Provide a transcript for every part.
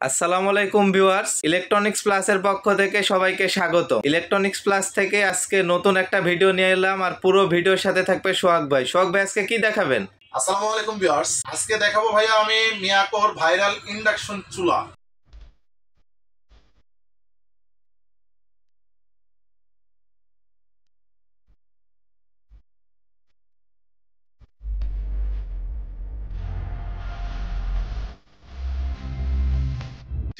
আসসালামু আলাইকুম viewers, electronics প্লাসের পক্ষ থেকে সবাইকে স্বাগত। ইলেকট্রনিক্স প্লাস থেকে আজকে নতুন একটা ভিডিও নিয়ে এলাম, আর পুরো ভিডিওর সাথে থাকবে সোহাগ ভাই। সোহাগ ভাই আজকে কি দেখাবেন? আসসালামু আলাইকুম ভিউয়ার্স, আজকে দেখাবো ভাইয়া আমি মিয়াকোর ভাইরাল ইন্ডাকশন চুলা।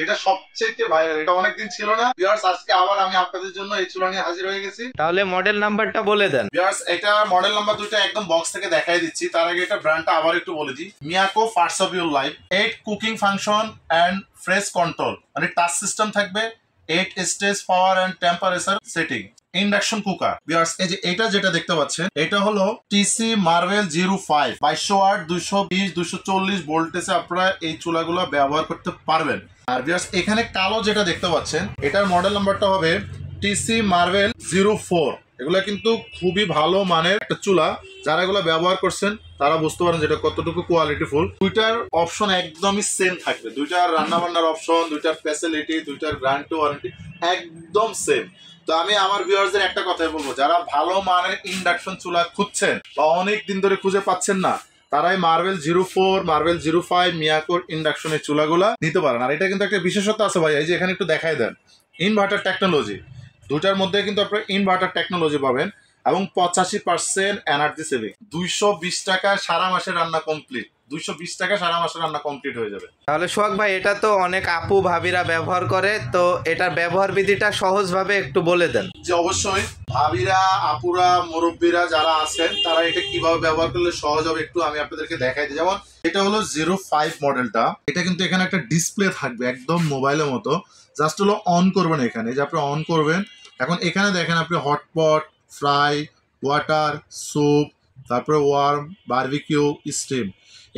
যেটা সবচেয়ে ভাইরাল, এটা অনেকদিন ছিল না ভিউয়ার্স। আজকে আবার আমি আপনাদের জন্য এই চুলা নিয়ে হাজির হয়ে গেছি। তাহলে মডেল নাম্বারটা বলে দেন ভিউয়ার্স, এটা মডেল নাম্বার দুটো একদম বক্স থেকে দেখাই দিচ্ছি। তার আগে এটা ব্র্যান্ডটা আবার একটু বলে দিই। Miyako first of your life 8 cooking function and fresh control, মানে টাচ সিস্টেম থাকবে, 8 stage power and temperature setting, induction cooker. Viewers, এই যে এটা যেটা দেখতে পাচ্ছেন, এটা হলো টিসি মার্ভেল 05 2200 ওয়াট 220 240 ভোল্টেজে আপনারা এই চুলাগুলো ব্যবহার করতে পারবেন। আর ভিউয়ার্স, এখানে কালো যেটা দেখতে পাচ্ছেন, এটার মডেল নাম্বারটা হবে টিসি মার্ভেল 04। এগুলা কিন্তু খুবই ভালো মানের একটা চুলা। যারা এগুলো ব্যবহার করছেন তারা বুঝতে পারেন যেটা কতটুকু কোয়ালিটিফুল। দুইটার অপশন একদমই সেম থাকবে, দুইটার রান্না বান্নার অপশন, দুইটার ফ্যাসিলিটি, দুইটার গ্যারান্টি ওয়ারেন্টি একদম সেম। তো আমি আমার ভিউয়ার্সদের একটা কথাই বলবো, যারা ভালো মানের ইন্ডাকশন চুলা খুঁজছেন বা অনেক দিন ধরে খুঁজে পাচ্ছেন না, তারাই মার্ভেল 04, মার্ভেল 05 মিয়াকোর ইন্ডাকশনের চুলাগুলা নিতে পারেন। আর এটা কিন্তু একটা বিশেষত্ব আছে ভাই, এই যে এখানে একটু দেখাই দেন, ইনভার্টার টেকনোলজি। দুইটার মধ্যে কিন্তু আপনারা ইনভার্টার টেকনোলজি পাবেন এবং 85% এনার্জি সেভিং। 220 টাকা সারা মাসের রান্না কমপ্লিট, 220 টাকা সারা মাসের রান্না কমপ্লিট হয়ে যাবে। তাহলে সোহাগ ভাই, এটা তো অনেক আপু ভাবিরা ব্যবহার করে, তো এটার ব্যবহার বিধিটা সহজভাবে একটু বলে দেন। যে অবশ্যই ভাবিরা, আপুরা, মুরব্বীরা যারা আছেন তারা এটা কিভাবে ব্যবহার করলে সহজ হবে একটু আমি আপনাদেরকে দেখাই দিই। যেমন এটা হলো 05 মডেলটা, এটা কিন্তু এখানে একটা ডিসপ্লে থাকবে একদম মোবাইলের মতো। জাস্ট হলো অন করবেন, এখানে যে আপনি অন করবেন, এখন এখানে দেখেন আপনি হটপট, ফ্রাই, ওয়াটার, স্যুপ, তারপরে ওয়ার্ম, বারবিকিউ, স্টিম,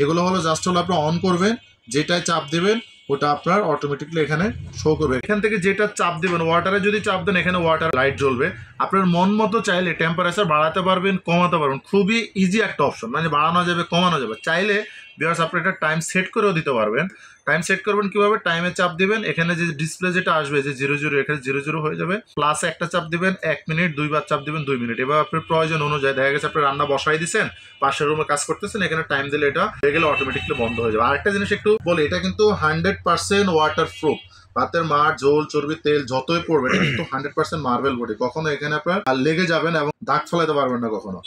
এগুলো হলো জাস্ট হলো আপনি অন করবেন, যেটায় চাপ দেবেন ওটা আপনার অটোমেটিকলি এখানে শো করবে। এখান থেকে যেটা চাপ দিবেন, ওয়াটারে যদি চাপ দেন এখানে ওয়াটার লাইট জ্বলবে। আপনার মন মতো চাইলে টেম্পারেচার বাড়াতে পারবেন, কমাতে পারবেন। খুবই ইজি একটা অপশন, মানে বাড়ানো যাবে, কমানো যাবে। চাইলে ভিউয়ার্স আপনি একটা টাইম সেট করেও দিতে পারবেন। টাইম সেট করবেন কিভাবে, টাইমে চাপ দিবেন, এখানে যে ডিসপ্লে যেটা আসবে যে 00, এখানে 00 হয়ে যাবে। প্লাস একটা চাপ দিবেন 1 মিনিট, দুইবার চাপ দিবেন 2 মিনিট। এবার আপনার প্রয়োজন অনুযায়ী, দেখা গেছে আপনি রান্না বসাই দিচ্ছেন, পাশের রুমে কাজ করতেছেন, এখানে টাইম দিলে এটা হয়ে গেলে অটোমেটিকলি বন্ধ হয়ে যাবে। আরেকটা জিনিস একটু বলি, এটা কিন্তু 100% ওয়াটার প্রুফ। ভাতের মার, ঝোল, চর্বি, তেল যতই পড়বে এটা কিন্তু 100% মার্বেল বডি, কখনো এখানে আপনার লেগে যাবেন এবং দাগ ফেলাতে পারবেন না কখনো।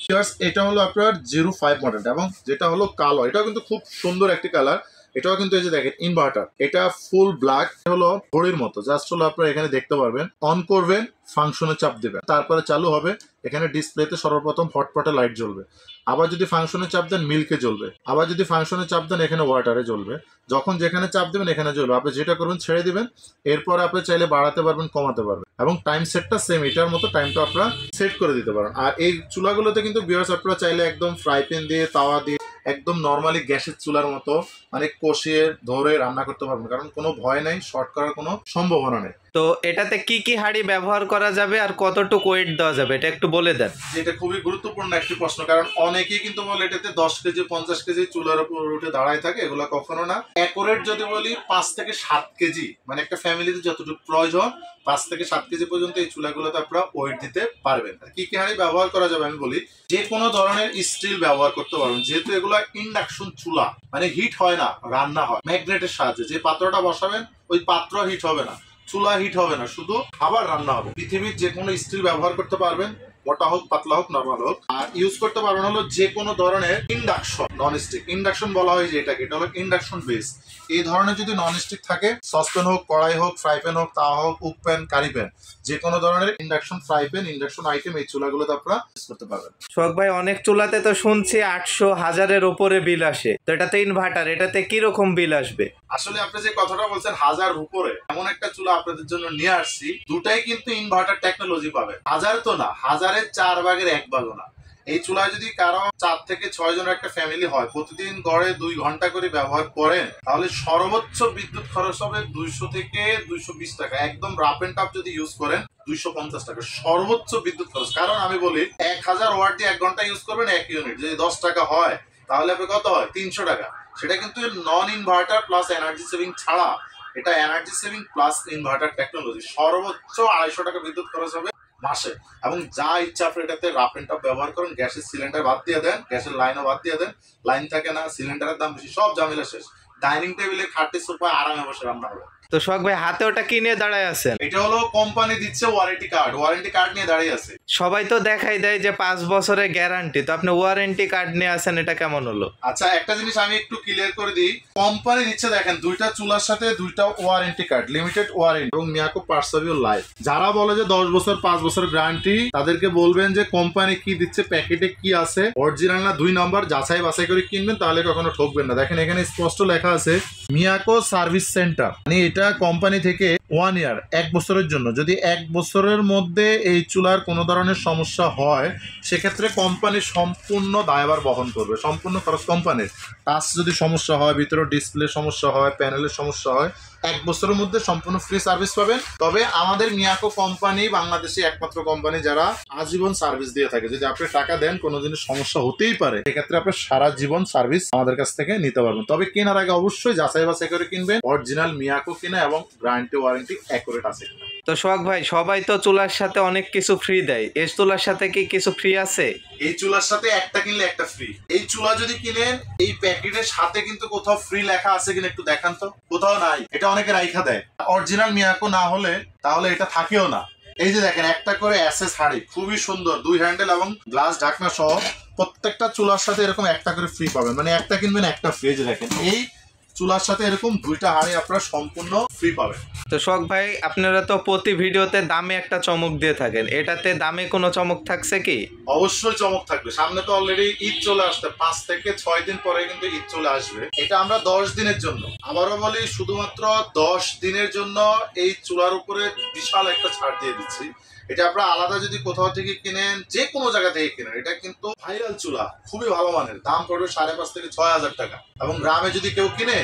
এটা হলো আপনার 05 মডেলটা, এবং যেটা হলো কালো, এটাও কিন্তু খুব সুন্দর একটি কালার। এটাও কিন্তু এই যে দেখেন ইনভার্টার, এটা ফুল ব্ল্যাক, হলো ঘড়ির মতো। জাস্ট হলো আপনারা এখানে দেখতে পারবেন, অন করবেন, ফাংশনে চাপ দেবেন, তারপরে চালু হবে। এখানে ডিসপ্লেতে সর্বপ্রথম হটপটে লাইট জ্বলবে, আবার যদি ফাংশনে চাপ দেন মিল্কে জ্বলবে, আবার যদি ফাংশনে চাপ দেন এখানে ওয়াটারে জ্বলবে। যখন যেখানে চাপ দেবেন এখানে জ্বলবে। আপনি যেটা করবেন ছেড়ে দিবেন, এরপর আপনি চাইলে বাড়াতে পারবেন, কমাতে পারবেন, এবং টাইম সেটটা সেম এটার মতো টাইমটা আপনারা সেট করে দিতে পারেন। আর এই চুলাগুলোতে কিন্তু ভিউয়ার্স আপনারা চাইলে একদম ফ্রাই প্যান দিয়ে, তাওয়া দিয়ে, একদম নর্মালি গ্যাসের চুলার মতো মানে কষিয়ে ধরে রান্না করতে পারবেন, কারণ কোনো ভয় নাই, শর্ট করার কোনো সম্ভাবনা নেই। তো এটাতে কি কি হাঁড়ি ব্যবহার করা যাবে আর কতটুকু ওয়েট দেওয়া যাবে এটা একটু বলে দেন। যেটা খুবই গুরুত্বপূর্ণ একটি প্রশ্ন, কারণ অনেকেই কিন্তু বলে এটাতে 10 কেজি 50 কেজি চুলার উপর উঠে দাঁড়ায় থাকে, এগুলো কখনো না। অ্যাকুরেট যদি বলি 5 থেকে 7 কেজি, মানে একটা ফ্যামিলিতে যতটুকু প্রয়োজন 5 থেকে 7 কেজি পর্যন্ত এই চুলাগুলোতে আপনারা ওয়েট দিতে পারবেন। আর কি কি হাঁড়ি ব্যবহার করা যাবে আমি বলি, যে কোনো ধরনের স্টিল ব্যবহার করতে পারবেন, যেহেতু এগুলো ইন্ডাকশন চুলা, মানে হিট হয় না, রান্না হয় ম্যাগনেটের সাহায্যে। যে পাত্রটা বসাবেন ওই পাত্র হিট হবে না, চুলা হিট হবে না, শুধু খাবার রান্না হবে। পৃথিবীর যে কোনো স্টিল ব্যবহার করতে পারবেন, মোটা হোক, পাতলা হোক, নরমাল হোক। আর ইউজ করতে পারবেন হলো যে কোনো ধরনের ইন্ডাকশন, নন স্টিক ইন্ডাকশন বলা হয় যে এটাকে, এটা হলো ইন্ডাকশন বেস। এই ধরনের যদি নন স্টিক থাকে, সসপ্যান হোক, কড়াই হোক, ফ্রাই প্যান হোক, তাওয়া হোক, কুক প্যান, কারি প্যান, যে কোনো ধরনের induction fry pan, induction item এই চুলাগুলোতে আপনারা ইউজ করতে পারবেন। সোহাগ ভাই, অনেক চুলাতে তো শুনছি 800, 1000-এর উপরে বিল আসে, তো এটাতে ইনভার্টার, এটাতে কি রকম বিল আসবে? আসলে আপনি যে কথাটা বলছেন 1000 উপরে, এমন একটা চুলা আপনাদের জন্য নিয়ে আসছি, দুটাই কিন্তু ইনভার্টার টেকনোলজি পাবেন। 1000 তো না, 1000-এর 4 ভাগের 1 ভাগও না। এই চুলায় যদি কারো 4 থেকে 6 জনের একটা ফ্যামিলি হয়, প্রতিদিন গড়ে 2 ঘন্টা করে ব্যবহার করেন, তাহলে সর্বোচ্চ বিদ্যুৎ খরচ হবে 200 থেকে 220 টাকা। একদম রাফ এন্ড টাফ যদি ইউজ করেন 250 টাকা সর্বোচ্চ বিদ্যুৎ খরচ। কারণ আমি বলি 1000 ওয়াট দিয়ে 1 ঘন্টা ইউজ করবেন 1 ইউনিট, যদি 10 টাকা হয় তাহলে আপনি কত হয় 300 টাকা। সেটা কিন্তু নন ইনভার্টার প্লাস এনার্জি সেভিং ছাড়া এটা energy saving plus inverter technology. সর্বোচ্চ 250 টাকা বিদ্যুৎ খরচ হবে মাসে, এবং যা ইচ্ছা আপনি এটাতে রাফ এন্ড টাফ ব্যবহার করেন। গ্যাসের সিলিন্ডার বাদ দিয়ে দেন, গ্যাসের লাইনও বাদ দিয়ে দেন, লাইন থাকে না, সিলিন্ডারের দাম বেশি, সব ঝামেলা শেষ। ডাইনিং টেবিলে খাটে সোফায় আরামে বসে রান্না হবে। তো সোহাগ ভাই হাতে ওটা কি নিয়ে দাঁড়ায় আছেন? এটা হলো কোম্পানি দিচ্ছে ওয়ারেন্টি কার্ড নিয়ে দাঁড়িয়ে আছে। সবাই তো দেখাই দেয় যে 5 বছরের গ্যারান্টি, তো আপনি ওয়ারেন্টি কার্ড নিয়ে আছেন, এটা কেমন হলো? আচ্ছা, একটা জিনিস আমি একটু ক্লিয়ার করে দিই। কোম্পানি দিচ্ছে দেখেন 2টা চুলার সাথে 2টা ওয়ারেন্টি কার্ড, লিমিটেড ওয়ারেন্টি এবং মিয়াকো পার্সোভিও লাইফ। যারা বলে যে 10 বছর 5 বছর গ্যারান্টি, তাদেরকে বলবেন যে কোম্পানি কি দিচ্ছে, প্যাকেটে কি আছে, অরিজিনাল না 2 নাম্বার যাচাই বাছাই করে কিনবেন, তাহলে কখনো ঠকবেন না। দেখেন এখানে স্পষ্ট লেখা আছে মিয়াকো সার্ভিস সেন্টার, মানে এটা কোম্পানি থেকে 1 ইয়ার 1 বছরের জন্য। যদি 1 বছরের মধ্যে এই চুলার কোনো ধরনের সমস্যা হয়, সেক্ষেত্রে কোম্পানি সম্পূর্ণ দায়ভার বহন করবে, সম্পূর্ণ খরচ কোম্পানির। টাচ যদি সমস্যা হয়, ভিতরে ডিসপ্লে সমস্যা হয়, প্যানেলের সমস্যা হয়, 1 বছরের মধ্যে সম্পূর্ণ ফ্রি সার্ভিস পাবেন। তবে আমাদের মিয়াকো কোম্পানি বাংলাদেশে একমাত্র কোম্পানি যারা আজীবন সার্ভিস দিয়ে থাকে। যদি আপনি টাকা দেন, কোনো জিনিস সমস্যা হতেই পারে, সেক্ষেত্রে আপনি সারা জীবন সার্ভিস আমাদের কাছ থেকে নিতে পারবেন। তবে কেনার আগে অবশ্যই যাচাই বাছাই করে কিনবেন, অরিজিনাল মিয়াকো কিনা এবং গ্যারান্টি ওয়ারেন্টি অ্যাকুরেট আছে কিনা। তো সোহাগ ভাই, সবাই তো চুলার সাথে অনেক কিছু ফ্রি দেয়, এই চুলার সাথে কি কিছু ফ্রি আছে? এই চুলার সাথে একটা কিনলে একটা ফ্রি। এই চুলা যদি কিনেন, এই প্যাকেটের সাথে কিন্তু কোথাও ফ্রি লেখা আছে কিনা একটু দেখান তো। কোথাও নাই, এটা অনেকে রাইখা দেয়। অরিজিনাল মিয়াকো না হলে তাহলে এটা থাকেও না। এই যে দেখেন একটা করে এসএস হাঁড়ি, খুবই সুন্দর, 2 হ্যান্ডেল এবং গ্লাস ঢাকনা সহ প্রত্যেকটা চুলার সাথে এরকম একটা করে ফ্রি পাবেন, মানে একটা কিনবেন একটা ফ্রি। যে দেখেন এই চুলার সাথে এরকম 2টা হাঁড়ি আপনারা সম্পূর্ণ ফ্রি পাবেন। তো সোহাগ ভাই, আপনারা তো প্রতি ভিডিওতে দামে একটা চমক দিয়ে থাকেন, এটাতে দামে কোনো চমক থাকছে কি? অবশ্যই চমক থাকবে। সামনে তো অলরেডি ঈদ চলে আসছে, 5 থেকে 6 দিন পরে কিন্তু ঈদ চলে আসবে। এটা আমরা 10 দিনের জন্য, আবারও বলি শুধুমাত্র 10 দিনের জন্য এই চুলার উপরে বিশাল একটা ছাড় দিয়ে দিচ্ছি। এটা আপনারা আলাদা যদি কোথাও থেকে কিনেন, যে কোনো জায়গা থেকে কিনেন, এটা কিন্তু ভাইরাল চুলা, খুবই ভালো মানের। দাম পড়বে 5,500 থেকে 6,000 টাকা, এবং গ্রামে যদি কেউ কিনে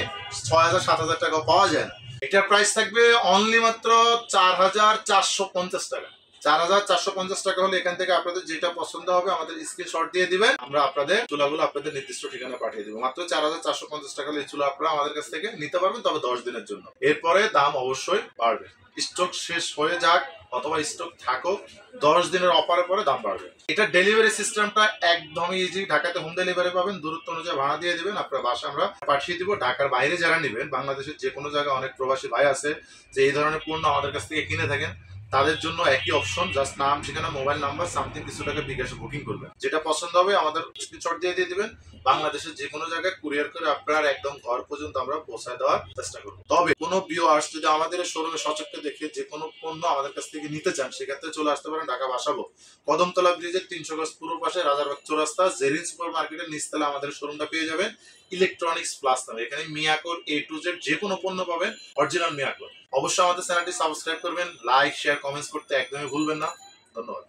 6,000-7,000 টাকা পাওয়া যায় না। এটার প্রাইস থাকবে অনলি মাত্র 4,450 টাকা। 4,450 টাকা হলে এখান থেকে আপনাদের যেটা পছন্দ হবে আমাদের স্ক্রিনশট দিয়ে দিবেন, আমরা আপনাদের চুলাগুলো আপনাদের নির্দিষ্ট ঠিকানা পাঠিয়ে দিব। মাত্র 4,450 টাকা হলে এই চুলা আপনারা আমাদের কাছ থেকে নিতে পারবেন, তবে 10 দিনের জন্য। এরপরে দাম অবশ্যই বাড়বে। স্টক শেষ হয়ে যাক অথবা স্টক থাকুক, 10 দিনের অফারের পরে দাম বাড়বে। এটা ডেলিভারি সিস্টেমটা একদমই ইজি। ঢাকাতে হোম ডেলিভারি পাবেন, দূরত্ব অনুযায়ী ভাড়া দিয়ে দিবেন, আপনার বাসা আমরা পাঠিয়ে দিব। ঢাকার বাইরে যারা নেবেন, বাংলাদেশের যে কোনো জায়গায় অনেক প্রবাসী ভাই আছে যে এই ধরনের পণ্য আমাদের কাছ থেকে কিনে থাকেন, তাদের জন্য একই অপশন। জাস্ট নাম, ঠিকানা, মোবাইল নাম্বার, সামথিং কিছু টাকা বিকাশে বুকিং করবেন। যেটা পছন্দ হবে আমাদের স্ক্রিনশট দিয়ে দিবেন। বাংলাদেশের যে কোনো জায়গায় কুরিয়ার করে আপনার একদম ঘর পর্যন্ত আমরা পৌঁছায় দেওয়ার চেষ্টা করব। তবে কোনো ভিউয়ার্স যদি আমাদের শোরুমে সচক্ষে দেখে যে কোনো পণ্য আমাদের কাছ থেকে নিতে চান, সেক্ষেত্রে চলে আসতে পারেন ঢাকা বাসাবো, কদমতলা ব্রিজের 300 গজ পূর্ব পাশে রাজারবাগ চৌরাস্তা, জেরিন সুপার মার্কেটের নিচতলা আমাদের শোরুমটা পেয়ে যাবেন ইলেকট্রনিক্স প্লাস নামে। এখানে মিয়াকোর A to Z যে কোনো পণ্য পাবেন, অরিজিনাল মিয়াকোর। অবশ্যই আমাদের চ্যানেলটি সাবস্ক্রাইব করবেন, লাইক, শেয়ার, কমেন্টস করতে একদমই ভুলবেন না। ধন্যবাদ।